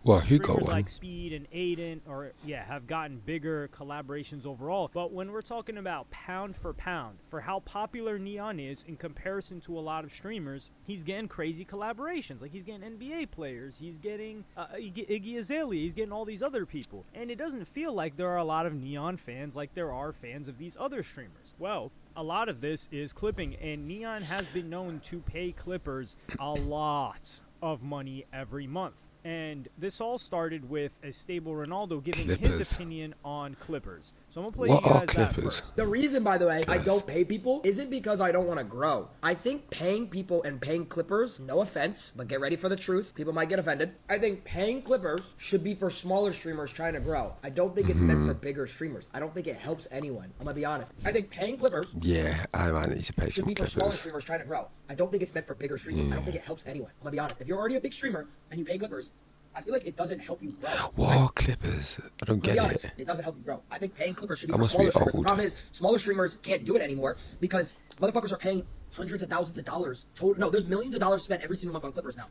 Well, who got streamers one? like Speed and Aiden, or yeah, have gotten bigger collaborations overall. But when we're talking about pound for how popular Neon is in comparison to a lot of streamers, he's getting crazy collaborations. Like he's getting NBA players, he's getting Iggy Azalea, he's getting all these other people, and it doesn't feel like there are a lot of Neon fans like there are fans of these other streamers. Well, a lot of this is clipping, and Neon has been known to pay clippers a lot of money every month. And this all started with a stable Ronaldo giving his Clippers. opinion on Clippers. So I'm gonna play you What are guys that Clippers? first. The reason, by the way, I Yes. don't pay people isn't because I don't want to grow. I think paying people and paying clippers, no offense, but get ready for the truth. People might get offended. I think paying clippers should be for smaller streamers trying to grow. I don't think it's meant for bigger streamers. I don't think it helps anyone. I'm gonna be honest. I think paying clippers Yeah, I might need to pay should some be for smaller Clippers. streamers trying to grow. I don't think it's meant for bigger streamers. I don't think it helps anyone. I'm gonna be honest. If you're already a big streamer and you pay clippers, I feel like it doesn't help you grow. What are Clippers? I don't To get be honest, it. it doesn't help you grow. I think paying clippers should be I for must smaller be streamers. The old. problem is, smaller streamers can't do it anymore because motherfuckers are paying hundreds of thousands of dollars. Total, no, there's millions of dollars spent every single month on clippers now.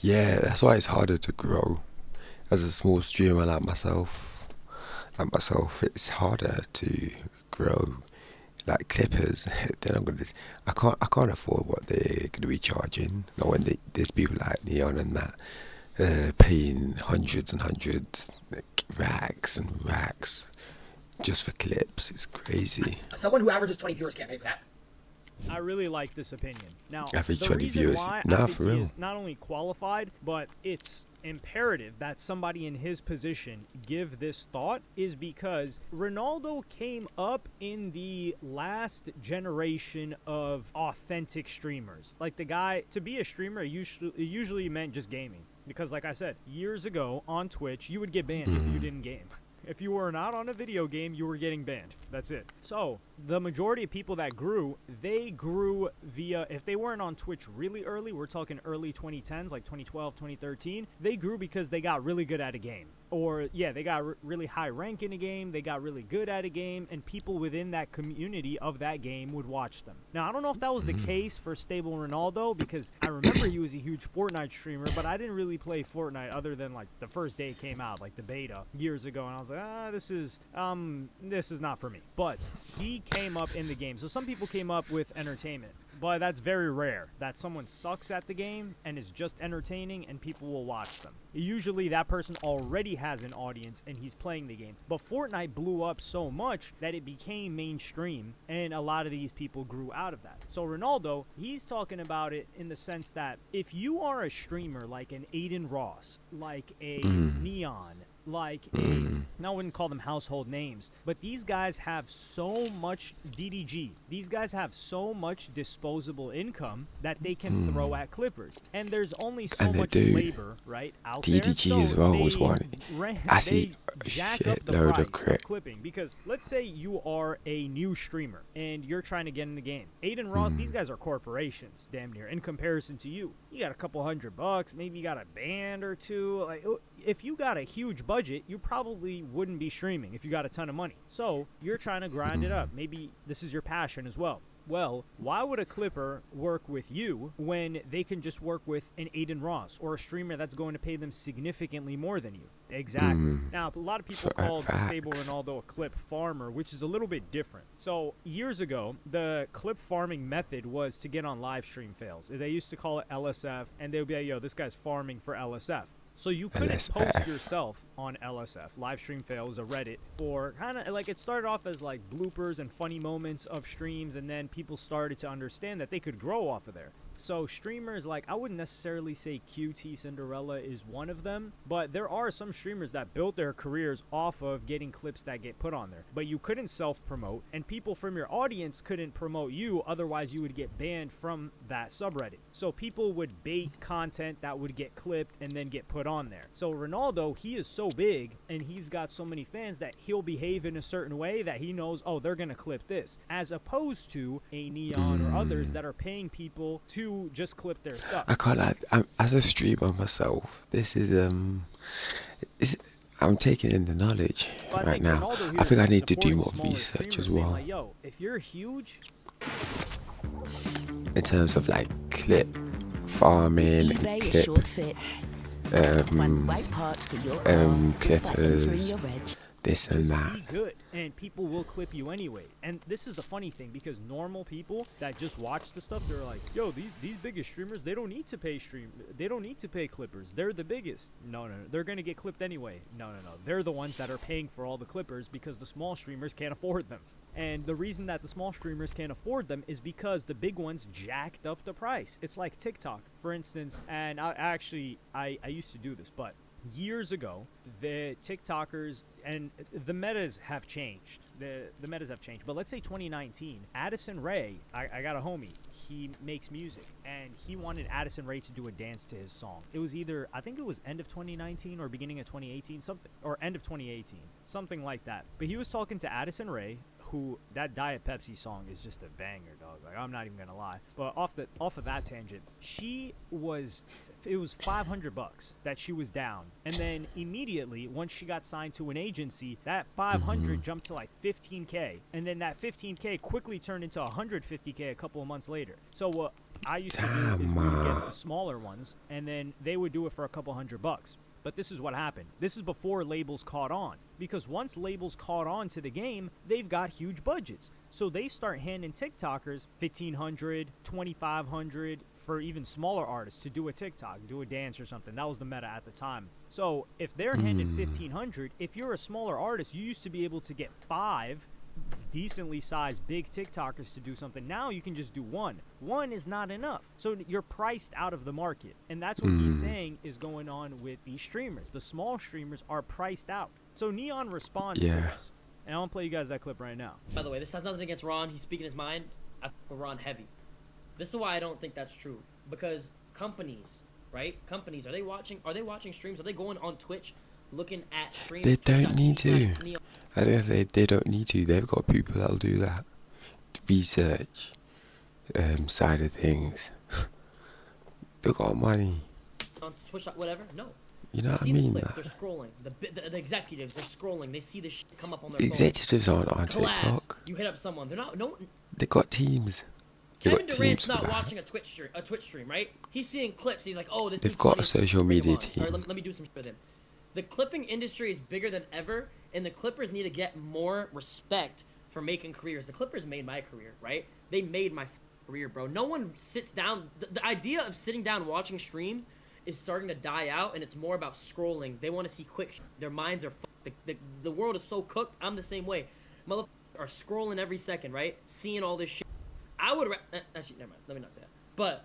Yeah, that's why it's harder to grow. As a small streamer like myself, it's harder to grow. Like Clippers, then I can't afford what they're gonna be charging. Not when there's people like Neon and that paying hundreds and hundreds, like racks and racks just for clips. It's crazy. Someone who averages 20 viewers can't pay for that. I really like this opinion. Now, Average the 20 reason viewers. why Nah, I think for he real. is not only qualified, but it's imperative that somebody in his position give this thought is because Ronaldo came up in the last generation of authentic streamers. Like the guy, to be a streamer, it usually meant just gaming. Because like I said, years ago on Twitch, you would get banned if you didn't game. If you were not on a video game, you were getting banned. That's it. So, the majority of people that grew, they grew via, if they weren't on Twitch really early, we're talking early 2010s, like 2012, 2013, they grew because they got really good at a game. Or, yeah, they got really high rank in a game, they got really good at a game, and people within that community of that game would watch them. Now, I don't know if that was the case for Stable Ronaldo, because I remember he was a huge Fortnite streamer, but I didn't really play Fortnite other than, like, the first day it came out, like the beta, years ago, and I was like, this is not for me. But he came up in the game. So some people came up with entertainment, but that's very rare that someone sucks at the game and is just entertaining and people will watch them. Usually that person already has an audience and he's playing the game. But Fortnite blew up so much that it became mainstream and a lot of these people grew out of that. So Ronaldo, he's talking about it in the sense that if you are a streamer like an Aiden Ross, like a Neon, like I wouldn't call them household names, but these guys have so much DDG. These guys have so much disposable income that they can throw at clippers. And there's only so And they much do. labor, right, out DDG there. as well they was one. I see they jack a up the shitload price of crit. of clipping because let's say you are a new streamer and you're trying to get in the game. Aiden Ross, these guys are corporations, damn near, in comparison to you. You got a couple $100, maybe you got a band or two. Like, if you got a huge budget, you probably wouldn't be streaming if you got a ton of money. So you're trying to grind it up. Maybe this is your passion as well. Well, why would a clipper work with you when they can just work with an Aiden Ross or a streamer that's going to pay them significantly more than you? Exactly. Now, a lot of people call Stable Ronaldo a clip farmer, which is a little bit different. So, years ago, the clip farming method was to get on live stream fails. They used to call it LSF, and they would be like, yo, this guy's farming for LSF. So you couldn't post yourself on LSF, live stream fails, a Reddit, for kind of like it started off as like bloopers and funny moments of streams, and then people started to understand that they could grow off of there. So streamers like, I wouldn't necessarily say QT Cinderella is one of them, but there are some streamers that built their careers off of getting clips that get put on there. But you couldn't self-promote, and people from your audience couldn't promote you, otherwise you would get banned from that subreddit. So people would bait content that would get clipped and then get put on there. So Ronaldo, he is so big, and he's got so many fans that he'll behave in a certain way that he knows, oh, they're gonna clip this, as opposed to a Neon or others that are paying people to just clip their stuff. I can't like as a streamer myself. This is I'm taking in the knowledge But right now. Ronaldo here I think is I need to do supporting more smaller research streamers, as saying well like, yo, if you're huge, in terms of like clip farming and eBay is clip. short fit. Find the right parts for your car. Just by entering Clippers, your reg. this and Just that. be good, and people will clip you anyway. And this is the funny thing, because normal people that just watch the stuff, they're like, yo, these biggest streamers, they don't need to pay they don't need to pay clippers, they're the biggest. No, they're gonna get clipped anyway. No, they're the ones that are paying for all the clippers because the small streamers can't afford them. And the reason that the small streamers can't afford them is because the big ones jacked up the price. It's like TikTok, for instance, and I used to do this, but years ago, the TikTokers and the metas have changed. The metas have changed. But let's say 2019, Addison Rae, I got a homie. He makes music, and he wanted Addison Rae to do a dance to his song. It was either, I think it was end of 2019 or beginning of 2018, something, or end of 2018, something like that. But he was talking to Addison Rae, who, that Diet Pepsi song is just a banger, dog. Like, I'm not even gonna lie. But off of that tangent, it was $500 that she was down, and then immediately once she got signed to an agency, that 500 jumped to like 15K, and then that 15K quickly turned into 150K a couple of months later. So what I used to do is we would get the smaller ones, and then they would do it for a couple $100. But this is what happened. This is before labels caught on. Because once labels caught on to the game, they've got huge budgets. So they start handing TikTokers $1,500, $2,500 for even smaller artists to do a TikTok, do a dance or something. That was the meta at the time. So if they're handed $1,500, if you're a smaller artist, you used to be able to get 5 decently sized big TikTokers to do something. Now you can just do one. One is not enough. So you're priced out of the market. And that's what he's saying is going on with these streamers. The small streamers are priced out. So Neon responds to this. And I want to play you guys that clip right now. By the way, this has nothing against Ron. He's speaking his mind. I f with Ron heavy. This is why I don't think that's true. Because companies, right? Companies, are they watching streams? Are they going on Twitch looking at streams? They don't need to. Twitch.tv/Neon? They don't need to. They've got people that'll do that. Research side of things. They've got money. On Twitch, whatever? No. You know They what I see mean? the clips, That. they're scrolling. The executives, they're scrolling. They see this shit come up on their The phones. executives aren't on Collabs. TikTok. You hit up someone. They're not. No. They got teams. They Kevin got Durant's teams for not that. watching a Twitch stream, right? He's seeing clips. He's like, oh, this They've dude's got funny. a social Bring him media on. team. Or let me do some shit with him. The clipping industry is bigger than ever, and the Clippers need to get more respect for making careers. The Clippers made my career, right? They made my career, bro. No one sits down. The idea of sitting down watching streams is starting to die out, and it's more about scrolling. They want to see quick. Their minds are the world is so cooked. I'm the same way. Motherfuckers are scrolling every second, right? Seeing all this shit. I would actually never mind. Let me not say that. But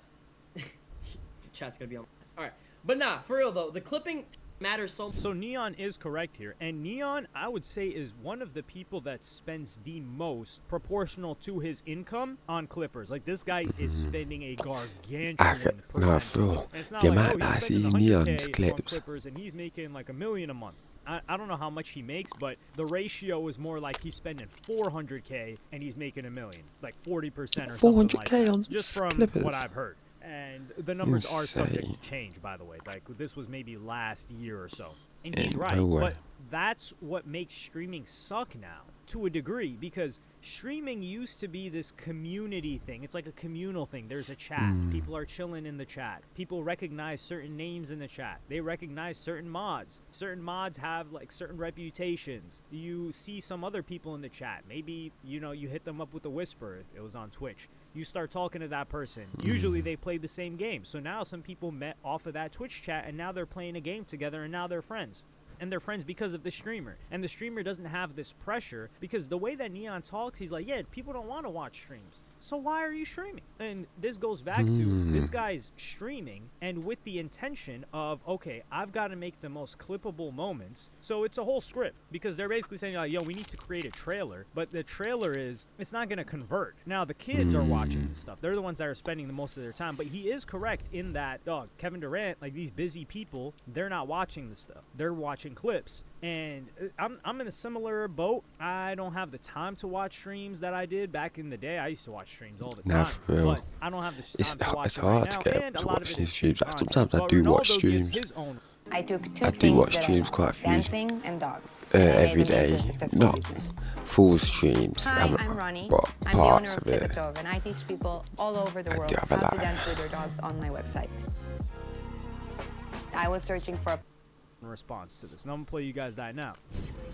chat's gonna be on my ass. All right, but nah, for real though, the clipping matters so much. So Neon is correct here. And Neon, I would say, is one of the people that spends the most proportional to his income on Clippers. Like, this guy is spending a gargantuan No, percentage. Phil. And it's not The like, amount oh, that I he's see spending Neon's 100K on clips. Clippers and he's making like $1 million a month. I don't know how much he makes, but the ratio is more like he's spending 400K and he's making $1 million, like 40% or something like 400K that. on Just from Clippers. what I've heard. And the numbers are subject Insane. to change, by the way. Like, this was maybe last year or so. And he's Ain't right, no way. but that's what makes streaming suck now, to a degree, because streaming used to be this community thing. It's like a communal thing. There's a chat. People are chilling in the chat. People recognize certain names in the chat. They recognize certain mods. Certain mods have, like, certain reputations. You see some other people in the chat. Maybe, you know, you hit them up with a whisper. It was on Twitch. You start talking to that person. Usually they played the same game. So now some people met off of that Twitch chat, and now they're playing a game together, and now they're friends. And they're friends because of the streamer. And the streamer doesn't have this pressure, because the way that Neon talks, he's like, yeah, people don't want to watch streams. So why are you streaming? And this goes back to this guy's streaming, and with the intention of, okay, I've got to make the most clippable moments. So it's a whole script, because they're basically saying, like, yo, we need to create a trailer. But the trailer it's not going to convert. Now, the kids are watching this stuff. They're the ones that are spending the most of their time. But he is correct in that, dog, Kevin Durant, like, these busy people, they're not watching this stuff. They're watching clips. And I'm in a similar boat. I don't have the time to watch streams that I did back in the day. I used to watch streams all the Nah, time, for real. but I don't have the time to watch It's it hard right to now. get And a to lot of watch it these is streams. content. Sometimes I But do watch Ronaldo gives streams. his own. I took two I do things watch that I streams love, quite a few. dancing and dogs. Every and I made them into a day. successful Not business. full streams. Hi, I'm Ronnie. But I'm the owner parts of of it. Clipitove, and I teach people all over the I world do have a how to life. dance with their dogs on my website. I was searching for a In response to this, and I'm gonna play you guys that now.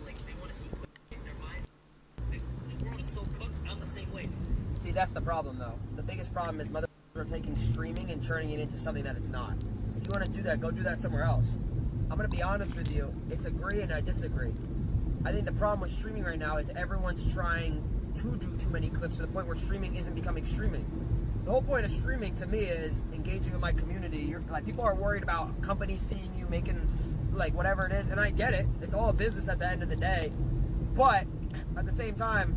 Like, they want to see their vibes. The world is so cooked. I'm the same way. See, that's the problem, though. The biggest problem is motherfuckers are taking streaming and turning it into something that it's not. If you want to do that, go do that somewhere else. I'm going to be honest with you. It's agree and I disagree. I think the problem with streaming right now is everyone's trying to do too many clips to the point where streaming isn't becoming streaming. The whole point of streaming to me is engaging with my community. You're, like, people are worried about companies seeing you making, like, whatever it is, and I get it. It's all a business at the end of the day. But at the same time,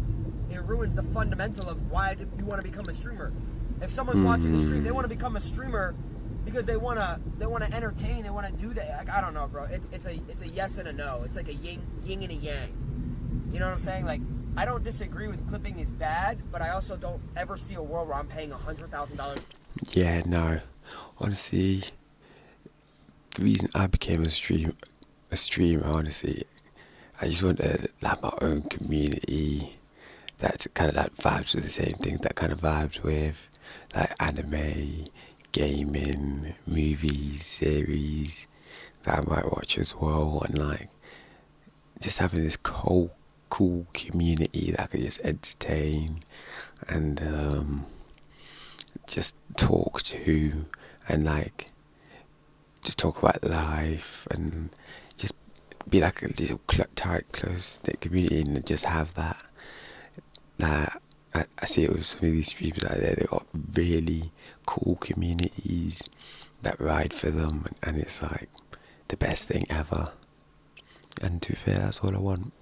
it ruins the fundamental of why you want to become a streamer. If someone's watching the stream, they want to become a streamer because they want to entertain, they want to do that. Like, I don't know, bro. It's a yes and a no. It's like a yin and a yang. You know what I'm saying? Like, I don't disagree with clipping is bad, but I also don't ever see a world where I'm paying $100,000. Yeah, no. Honestly, the reason I became a streamer, honestly, I just wanted like my own community that kind of like vibes with the same things that kind of vibes with like anime, gaming, movies, series that I might watch as well, and like just having this cool community that I could just entertain and just talk to, and like just talk about life and just be like a little tight, close-knit community, and just have that. I see it with some of these streamers out there. They've got really cool communities that ride for them, and it's like the best thing ever. And to be fair, that's all I want.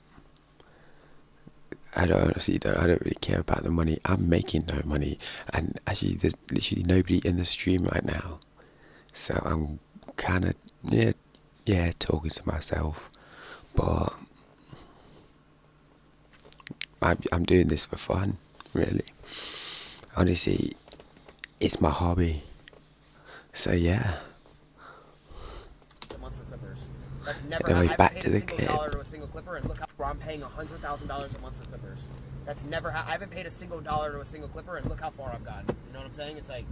I don't really care about the money. I'm making no money, and actually there's literally nobody in the stream right now, so I'm kind of yeah talking to myself, but I'm doing this for fun, really. Honestly, it's my hobby, so yeah. A month for clippers. That's never. Anyway, I back haven't to paid the a single clip. dollar to a single clipper, and look how I'm paying $100,000 a month for clippers. That's never. I haven't paid a single dollar to a single clipper, and look how far I've gotten. You know what I'm saying? It's like.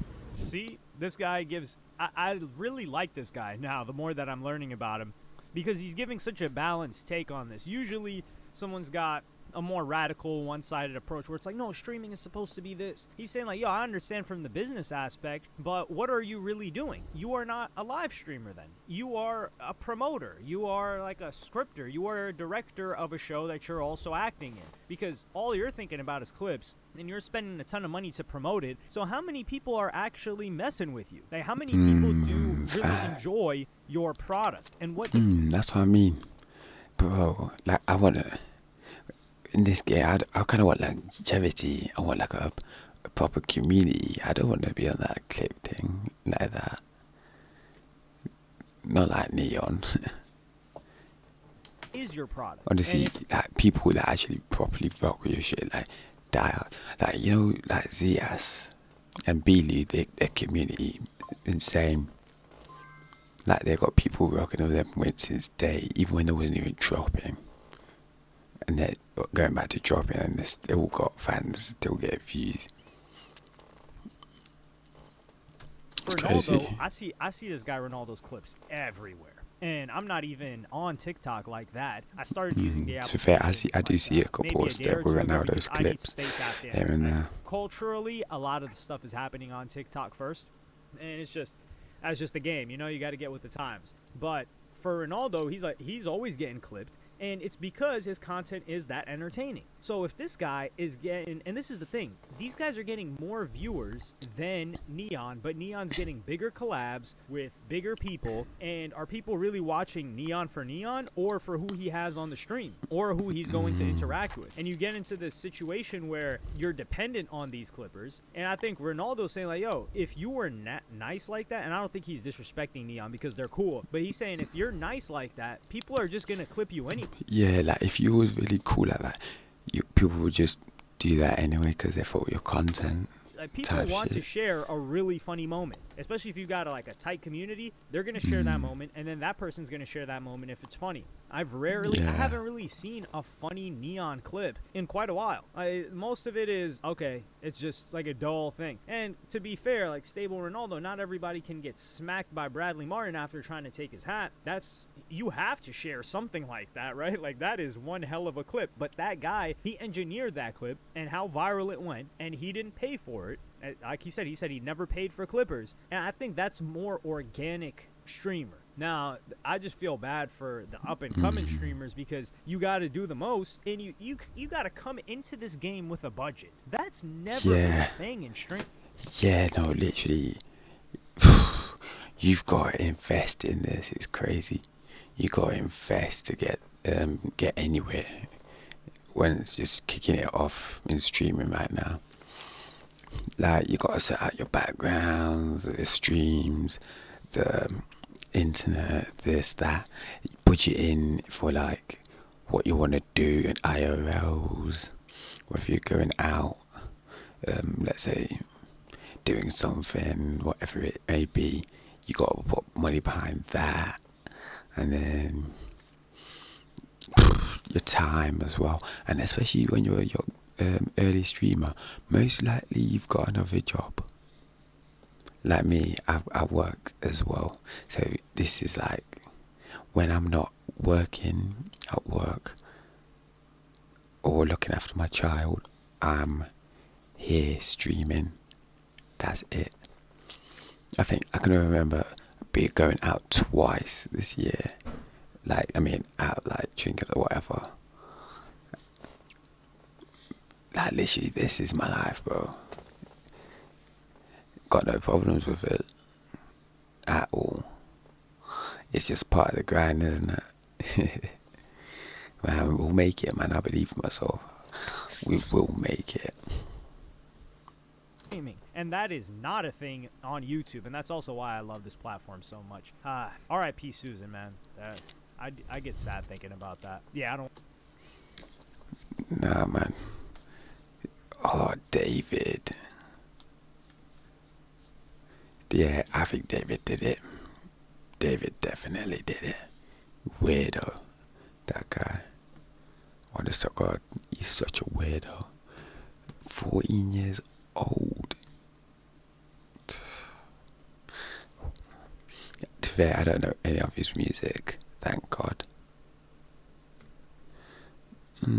See, this guy gives. I really like this guy now, the more that I'm learning about him, because he's giving such a balanced take on this. Usually, someone's got a more radical, one-sided approach where it's like, no, streaming is supposed to be this. He's saying, like, yo, I understand from the business aspect, but what are you really doing? You are not a live streamer then. You are a promoter. You are like a scripter. You are a director of a show that you're also acting in, because all you're thinking about is clips, and you're spending a ton of money to promote it. So how many people are actually messing with you? Like, how many people do really enjoy your product? And what... That's what I mean, bro. Like, I want to... In this game, I kind of want longevity. I want like a proper community. I don't want to be on that clip thing like that. Not like Neon. is your product? Honestly, like people that actually properly rock with your shit, like die out. Like, you know, like Zias and Beelu, their community insane. Like, they got people rocking with them since day, even when they wasn't even dropping. And they're going back to dropping, and they still got fans, still get views. Ronaldo, I see this guy Ronaldo's clips everywhere, and I'm not even on TikTok like that. I started using the To application. be fair, I do see a couple of stuff with Ronaldo's clips here and there. Culturally, a lot of the stuff is happening on TikTok first, and that's just the game. You know, you got to get with the times. But for Ronaldo, he's always getting clipped. And it's because his content is that entertaining. So if this guy is getting, and this is the thing, these guys are getting more viewers than Neon, but Neon's getting bigger collabs with bigger people. And are people really watching Neon for Neon, or for who he has on the stream, or who he's going to interact with? And you get into this situation where you're dependent on these clippers. And I think Ronaldo's saying, like, yo, if you were nice like that, and I don't think he's disrespecting Neon because they're cool, but he's saying if you're nice like that, people are just going to clip you anyway. Yeah, like if you was really cool like that, people would just do that anyway because they thought your content. Like, people want to share a really funny moment, especially if you got like a tight community, they're gonna share that moment, and then that person's gonna share that moment if it's funny. I haven't really seen a funny Neon clip in quite a while. Most of it is, okay, it's just like a dull thing. And to be fair, like Stable Ronaldo, not everybody can get smacked by Bradley Martin after trying to take his hat. You have to share something like that, right? Like, that is one hell of a clip. But that guy, he engineered that clip and how viral it went, and he didn't pay for it. Like he said he never paid for clippers. And I think that's more organic streamer. Now, I just feel bad for the up-and-coming streamers because you got to do the most, and you got to come into this game with a budget. That's never been a thing in stream. Yeah, no, literally, you've got to invest in this. It's crazy. You got to invest to get anywhere when it's just kicking it off in streaming right now. Like, you got to set out your backgrounds, the streams, the internet, this, that, budget in for like what you want to do in IRLs, or if you're going out, let's say doing something, whatever it may be, you got to put money behind that, and then your time as well. And especially when you're a young, early streamer, most likely you've got another job. Like me, I work as well, so this is like when I'm not working at work or looking after my child, I'm here streaming. That's it. I think I can remember going out twice this year. Like, I mean, out like drinking or whatever. Like, literally, this is my life, bro. Got no problems with it at all. It's just part of the grind, isn't it? Man, we'll make it, man. I believe in myself. We will make it. And that is not a thing on YouTube, and that's also why I love this platform so much. R.I.P. Susan, man. I get sad thinking about that. Yeah, I don't. Nah, man. Oh, David. Yeah, I think David did it. David definitely did it. Weirdo. That guy. Honest to God, he's such a weirdo. 14 years old. To be fair, I don't know any of his music. Thank God. 50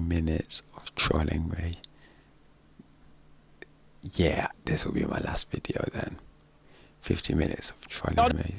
minutes of trolling me. Yeah, this will be my last video then. 50 minutes of trolling me.